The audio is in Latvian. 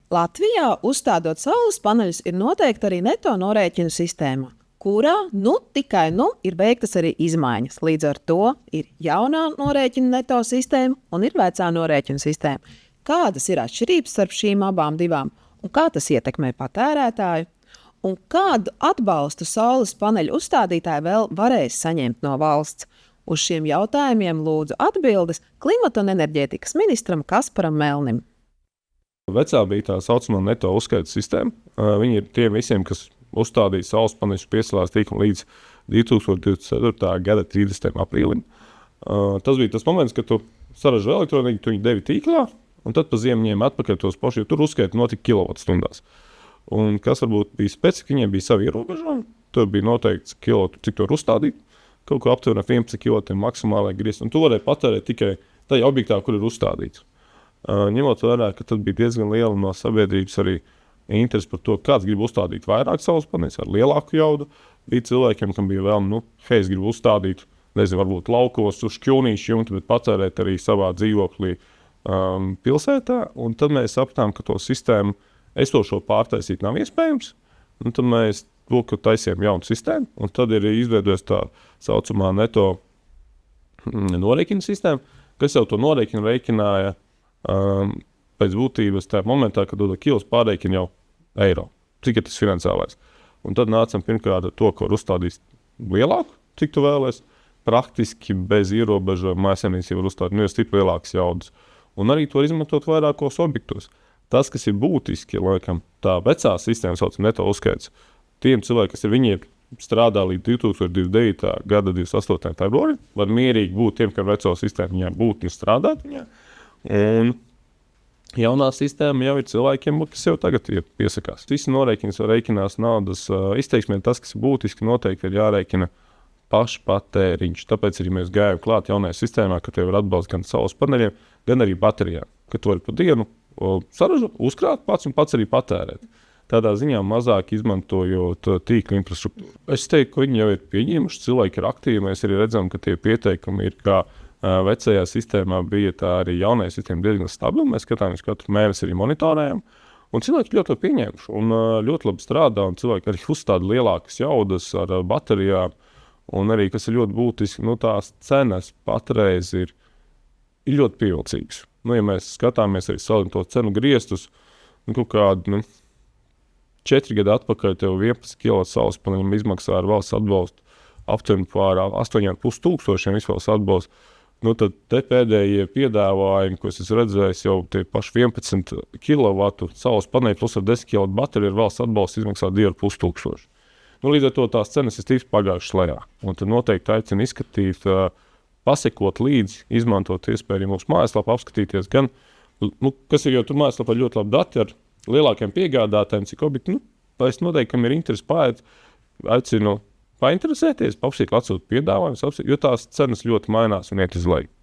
Latvijā, uzstādot saules paneļus, ir noteikta arī neto norēķinu sistēma, kurā tikai ir veiktas arī izmaiņas. Līdz ar to ir jaunā norēķina neto sistēma un ir vecā norēķina sistēma. Kādas ir atšķirības starp šīm abām divām, un kā tas ietekmē patērētāju? Un kādu atbalstu saules paneļu uzstādītāji vēl varēs saņemt no valsts? Uz šiem jautājumiem lūdzu atbildes klimata un enerģētikas ministram Kasparam Melnim. Vecā bija tā saucamā neto uzskaita sistēma. Viņi ir tiem visiem, kas uzstādīja saules paneļus piesārņotas tīklu līdz 2024. gada 30. aprīlim. Tas bija tas moments, kad tu saražo elektroniku, tu viņu devi tīklā, un tad pa ziemu ņēma atpakaļ tos pašus, jo tur uzskaita notika kilovatstundās. Un kas varbūt bija specifika, viņiem bija savi ierobežojumi. Tur bija noteikts kilovatu, cik to var uzstādīt. Kaut ko aptuveni 11 kW maksimālai griezt, un tu varēji patērēt tikai tajā objektā, kur ir uzstādīts. Ņemot vērā, ka tad bija diezgan liela no sabiedrības arī interesi par to, kāds grib uzstādīt vairāk saules paneļus ar lielāku jaudu. Bija cilvēkiem, kam bija vēlme, es gribu uzstādīt, varbūt laukos uz šķūnīšu jumtu, bet patērēt arī savā dzīvoklī pilsētā. Un tad mēs sapratām, ka to sistēmu esošo pārtaisīt nav iespējams. Un tad mēs taisījām jaunu sistēmu, un tad ir izveidojusi tā saucamā neto norēķina sistēma, kas jau to norēķinu rēķināja pēc būtības tajā momentā, kad to kilos pārreikina jau eiro. Cik ir tas finansiālais? Un tad nācam pirmkārt ar to, ko var uzstādīt lielāku, cik tu vēlies, praktiski bez ierobežojuma mājsaimniecība var uzstādīt, jo stipri lielākas jaudas. Un arī to izmantot vairākos objektos. Tas, kas ir būtiski, laikam, tā vecā sistēma saucam neto uzskaits, tiem cilvēkiem, kas viņi strādā līdz 2029. gada 28. februārim, var mierīgi būt tiem, kam veco sistēmu viņā būt un strādāt viņā. Un jaunā sistēma jau ir cilvēkiem, kas jau tagad piesakās. Visi norēķins vai rēķinās naudas izteiksmē, tas, kas ir būtiski, noteikti ir jārēķina pašpatēriņš. Tāpēc arī mēs gājām klāt jaunajā sistēmā, ka tev ir atbalsts gan saules paneļiem, gan arī baterijām, ka tu vari pa dienu saražot, uzkrāt pats un pats arī patērēt. Tādā ziņā mazāk izmantojot tīkla infrastruktūru. Es teiktu, ka viņi jau ir pieņēmuši, cilvēki ir aktīvi, mēs arī redzam, ka tie pieteikumi ir kā vecajā sistēmā bija, tā arī jaunajā sistēma diezgan stabila. Mēs skatāmies katru mēnesi arī monitorējam. Un cilvēki ļoti labi pieņēmuši un ļoti labi strādā. Un cilvēki arī uzstāda lielākas jaudas ar baterijām. Un arī, kas ir ļoti būtiski, tās cenas patreiz ir ļoti pievilcīgas. Ja mēs skatāmies arī salīdzinot to cenu griestus, kaut kādu 4 gadu atpakaļ tev 11 kW saules paneļiem izmaksā ar valsts atbalstu aptuveni pār 8,5 tūkstošiem vispār atbalstu. Tad te pēdējie piedāvājumi, ko es redzēju, jau tie paši 11 kW saules paneļi plus ar 10 kW bateriju ar valsts atbalstu izmaksā 2,5 tūkstoši. Līdz ar to tās cenas ir tīši pagājušas lejā. Un tad noteikti aicinu izskatīt, pasekot līdzi, izmantot iespēju mūsu mājaslapā, apskatīties gan, kas ir jau tur mājaslapā ļoti labi dati ar lielākiem piegādātājiem, cik objekti, es noteikti, kam ir interesi pārēt, aicinu painteresēties, apsīt atsūt piedāvājumus, jo tās cenas ļoti mainās un iet uz leju.